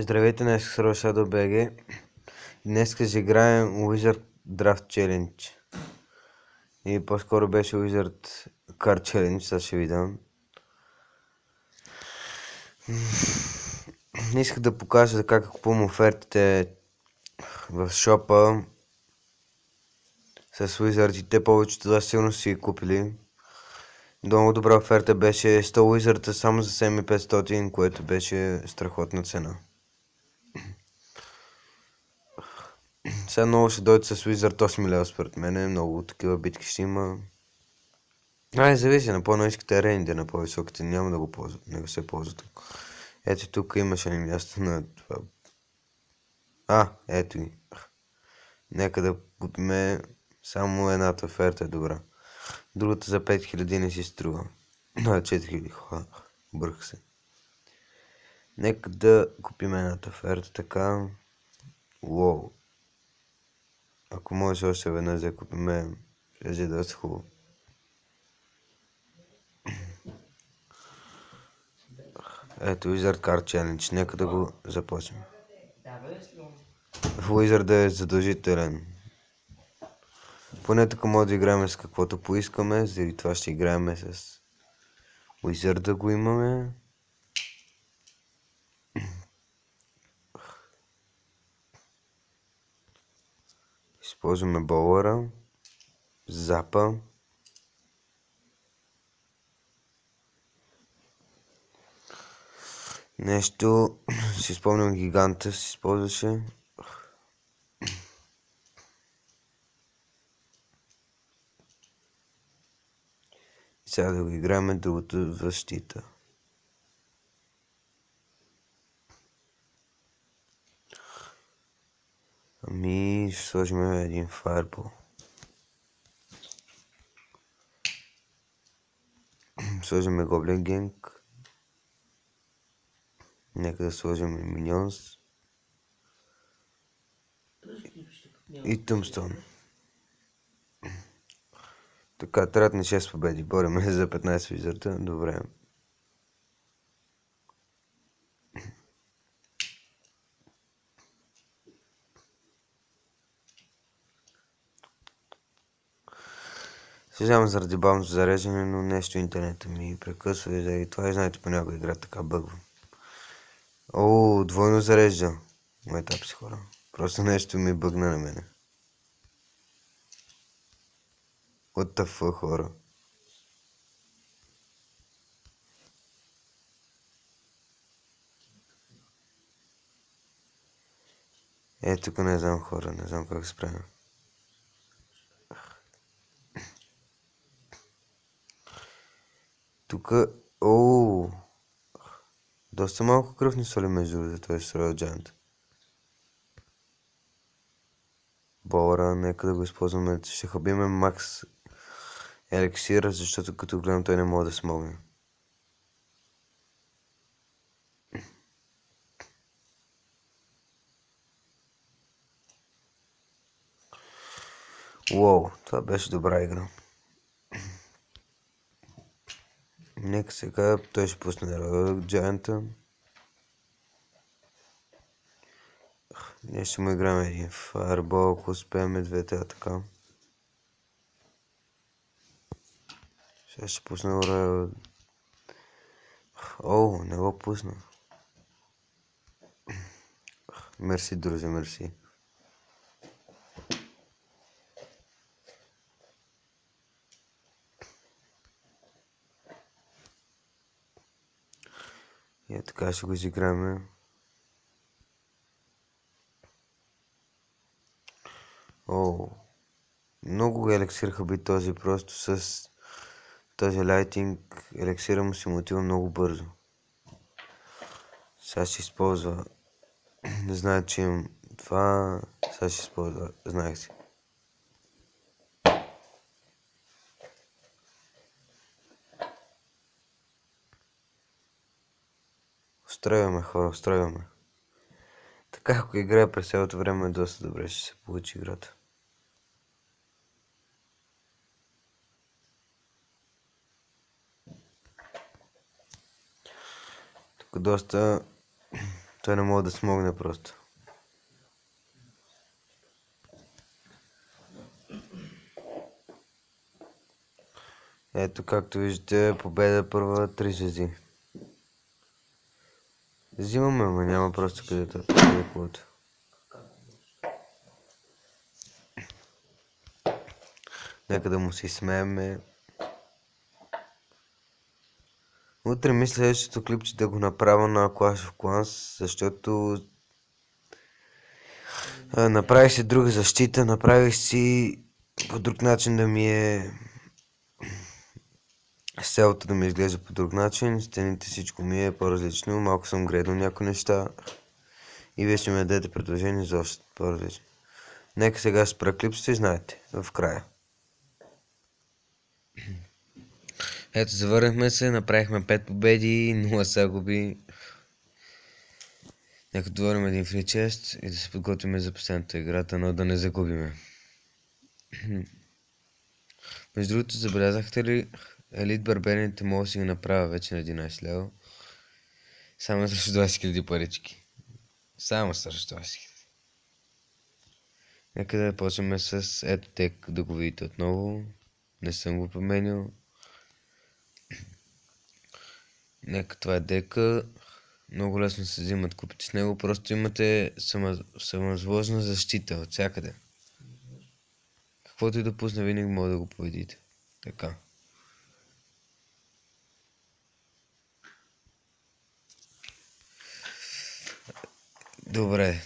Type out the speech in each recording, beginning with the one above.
Здравейте, днес с Shadow BG. Днес ще играем Wizard Draft Challenge. И по-скоро беше Wizard Card Challenge, сега ще ви дам. Исках да покажа как купувам офертите в шопа с Wizard и те повечето това силно си купили. Много добра оферта беше 100 Wizard само за 7500, което беше страхотна цена. Сега много ще дойде с Wizard 8 лева според мен, много такива битки ще има. Зависи, на по-ниските арени, на по-високите няма да го ползват, не го се ползват. Ето тук имаше ни място на това. Ето ги. Нека да купиме само едната оферта е добра. Другата за 5000 не си струва. 4000, бърх се. Нека да купим едната оферта така. Уоу. Ако може още веднъж да купиме, ще е доста хубаво. Ето Wizard Card Challenge, нека да го започнем. Wizard е задължителен. Поне тук може да играем с каквото поискаме, заради това ще играем с Wizard да го имаме. Използваме Болъра, Запа. Нещо, си спомням Гиганта си използваше. Сега да го играем другото защита. Ще сложим един Fireball. Сложим Goblin Gang. Нека да сложим и Minions. И Tombstone. Така, трябва на 6 победи. Бориме за 15 визарта. Добре. Съжалявам заради бавното зареждане, но нещо интернета ми прекъсва и заради това и знаете понякога игра така бъгва. Двойно зарежда. Етап си хора. Просто нещо ми бъгна на мене. What the fuck, хора? Тук не знам хора, не знам как се справя. Тук, доста малко кръв ни соли между за този Royal Giant. Болъра, нека да го използваме. Ще хабиме макс еликсира, защото като гледам той не може да смогне. Уоу, това беше добра игра. Нека сега той ще пусне Royal Giant. Ние ще му играем един Fireball, ако успеем двете така. Сега ще пусна Royal. Не го пусна. Мерси, друже, мерси. И така ще го изиграме. Много елексираха би този, просто с този лайтинг елексира му си отива много бързо. Сега ще използва. Не знае, че имам това. Сега ще използва. Знаех си. Устройваме хора, устройваме. Така, ако играя през цялото време, доста добре ще се получи играта. Тук доста Той не може да смогне просто. Ето, както виждате, победа първа 3 звезди. Взимаме, но няма просто където е колата. Нека да му се смееме. Утре мисля следващото клипче да го направя на Clash of Clans, защото направих си друга защита, направих си по друг начин да ми е селото да ми изглежда по друг начин, стените всичко ми е по-различно, малко съм гредал някои неща и вие ще ми дадете предложение за още по-различно. Нека сега спра клипчето и знаете, в края. Ето, завърнахме се, направихме 5 победи, 0 загуби. Нека отворим един фри чест и да се подготвим за последната играта, но да не загубиме. Между другото, забелязахте ли, елит барберните мога да си ги направя вече на 11 лева. Само срещу 20 000 парички. Само срещу 20 000. Нека да почнем с ето тек, да го видите отново. Не съм го променил. Нека това е дека. Много лесно се взимат купите с него. Просто имате самоизложна защита от всякъде. Каквото и да пусне, винаги може да го победите. Така. Добре.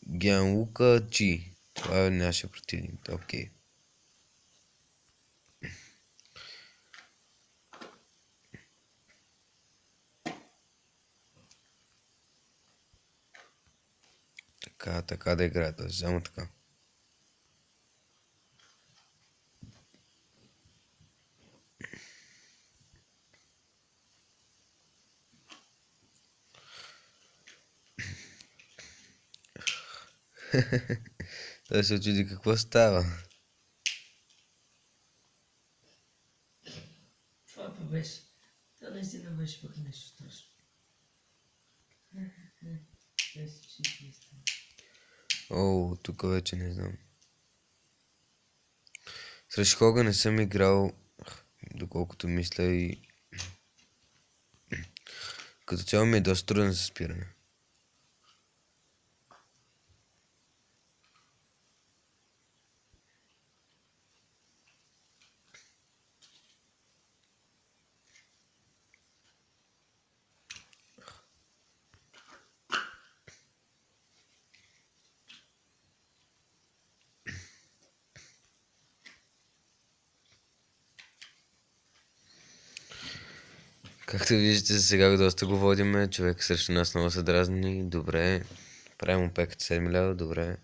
Гянлука Чи. Това е нашия противник. Окей. Така да играе, т.е. само така. Той се очуди какво става. Това беше. Това наистина беше пък нещо страшно. О, тук вече не знам. Срещу кога не съм играл, доколкото мисля, и като цяло ми е доста трудно за спиране. Както виждате, сега доста го водиме. Човек срещу нас много се дразни. Добре. Правим пеката 7 лева. Добре.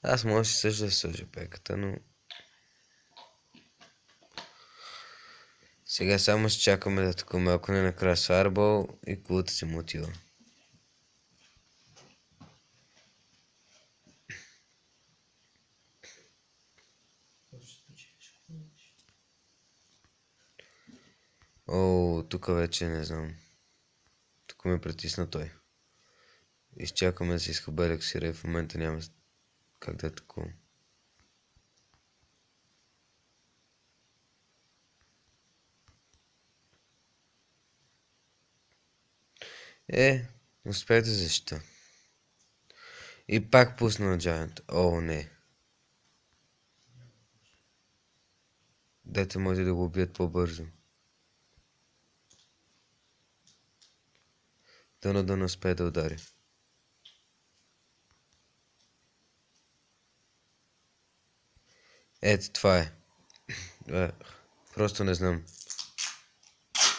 Аз може също да сложа пеката, но... Сега само ще чакаме да такова, ако не накрая с фаербол и кулата се му отива. О, тук вече не знам. Тук ме притисна той. Изчакаме да се изхъбе елексира и в момента няма как да е такова. Успях да защита. И пак пусна на Giant. О, не. Дете може да го убият по-бързо. Дано да не успее да удари. Ето, това е. Просто не знам.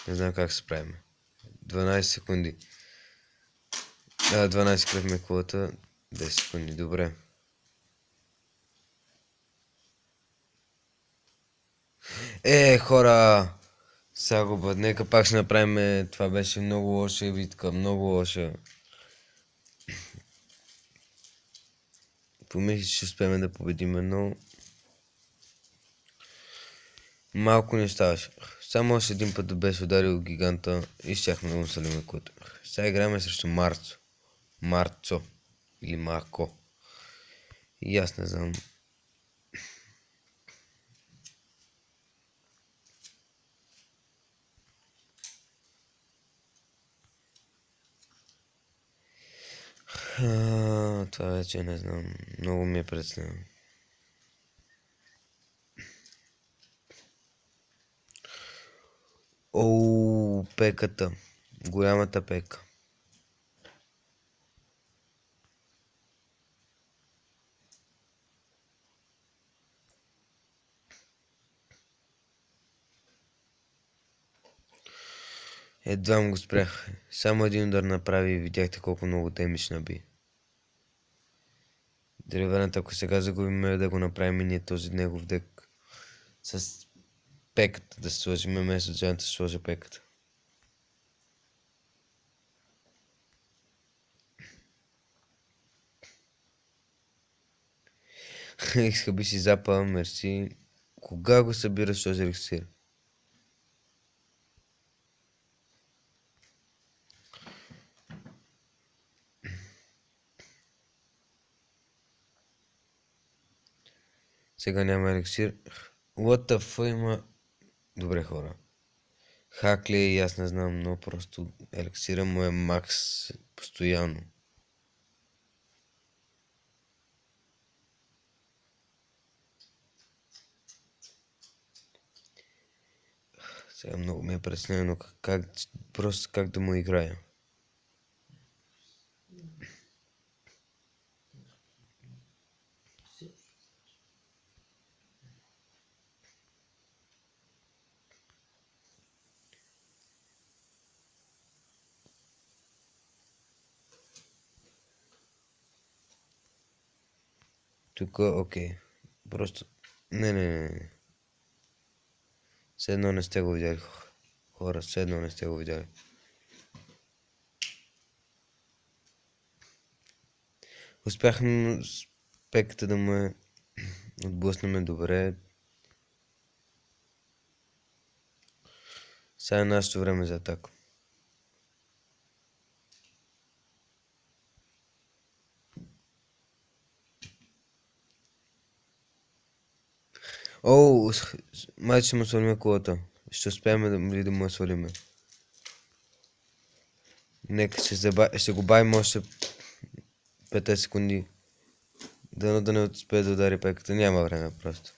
Не знам как се справим. 12 секунди. 12 кръвме колата. 10 секунди, добре. Хора! Загуба. Нека пак ще направим. Това беше много лоша битка. Много лоша. Помислих, че ще успеем да победим, но... Малко не ставаше. Само още един път да беше ударил гиганта и щяхме да му свалим куто. Сега играем срещу Марцо. Марцо. Или Марко. И аз не знам. Това вече не знам. Много ми е притеснено. Оу, пеката. Голямата пека. Едва му го спрях. Само един удар направи и видяхте колко много демидж наби. Деревената, ако сега загубим да го направим и ние този негов дек. С пеката да се сложим, вместо джанта ще сложа пеката. Иска би си запал, мерси. Кога го събираш този еликсир? Сега няма еликсир. What the fuck има... Добре хора. Хак ли е и аз не знам, но просто еликсира му е макс постоянно. Сега много ми е притеснено просто как да му играя. Тук, окей. Просто... Не. Все едно не сте го видяли. Хора, все едно не сте го видяли. Успяхме с пеката да ме отблъснем добре. Сега е нашето време за атака. Оу, май ще му свалим колата. Ще успеем да му я свалим. Нека ще го бавим още 5 секунди. Дано да не успее да удари пеката. Няма време просто.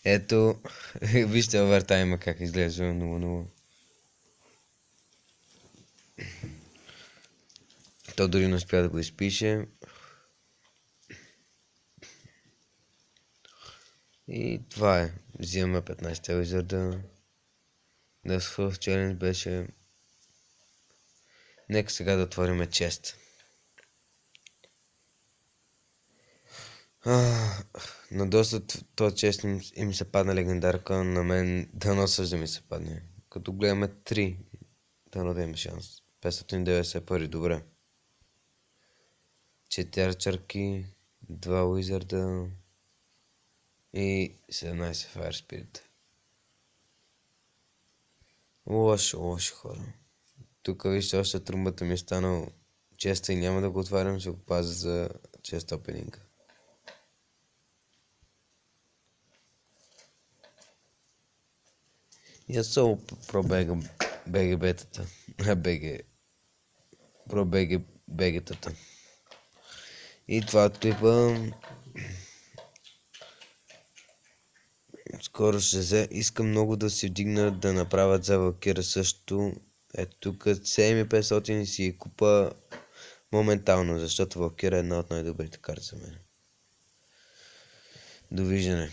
Ето, вижте овертайма как изглежда 0-0. То дори не успя да го изпише. И това е. Взимаме 15 визарда. The Swift Challenge беше... Нека сега да отворим чест. На доста то чест им се падна легендарка, на мен дано също ми се падне. Като гледаме 3, дано да има шанс. 591, добре. 4 чарки, 2 уизарда и 17 Fire Spirit. Лошо хора. Тук вижте, още трумбата ми е станал честа и няма да го отварям, ще го пазя за чест опенинга. Я само пробегам БГ бетата. Пробега бегетата. И това типа... Скоро ще взе. Искам много да си вдигна да направят за Валкира също. Ето тук 7500 и си купа моментално, защото Валкира е една от най-добрите карти за мен. Довиждане.